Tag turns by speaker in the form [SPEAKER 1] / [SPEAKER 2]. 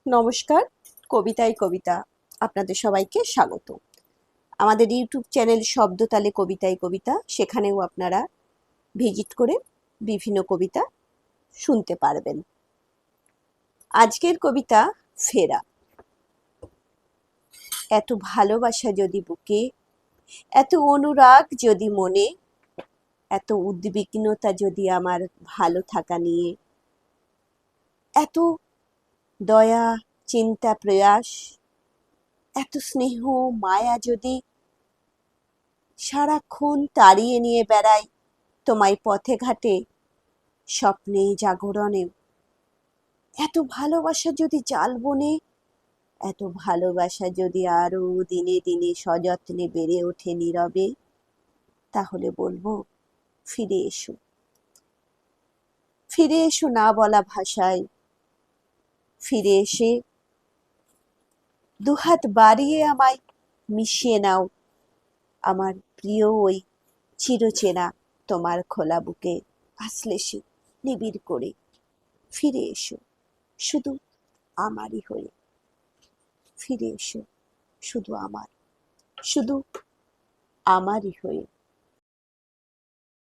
[SPEAKER 1] নমস্কার। কবিতায় কবিতা আপনাদের সবাইকে স্বাগত। আমাদের ইউটিউব চ্যানেল শব্দতালে কবিতায় কবিতা, সেখানেও আপনারা ভিজিট করে বিভিন্ন কবিতা শুনতে পারবেন। আজকের কবিতা ফেরা। এত ভালোবাসা যদি বুকে, এত অনুরাগ যদি মনে, এত উদ্বিগ্নতা যদি আমার ভালো থাকা নিয়ে, এত দয়া, চিন্তা, প্রয়াস, এত স্নেহ মায়া যদি সারাক্ষণ তাড়িয়ে নিয়ে বেড়াই তোমায় পথে ঘাটে, স্বপ্নে জাগরণে, এত ভালোবাসা যদি জাল বনে, এত ভালোবাসা যদি আরো দিনে দিনে সযত্নে বেড়ে ওঠে নীরবে, তাহলে বলবো ফিরে এসো। ফিরে এসো না বলা ভাষায়, ফিরে এসে দুহাত বাড়িয়ে আমায় মিশিয়ে নাও আমার প্রিয় ওই চিরচেনা তোমার খোলা বুকে আশ্লেষে নিবিড় করে। ফিরে এসো শুধু আমারই হয়ে, ফিরে এসো শুধু আমারই হয়ে।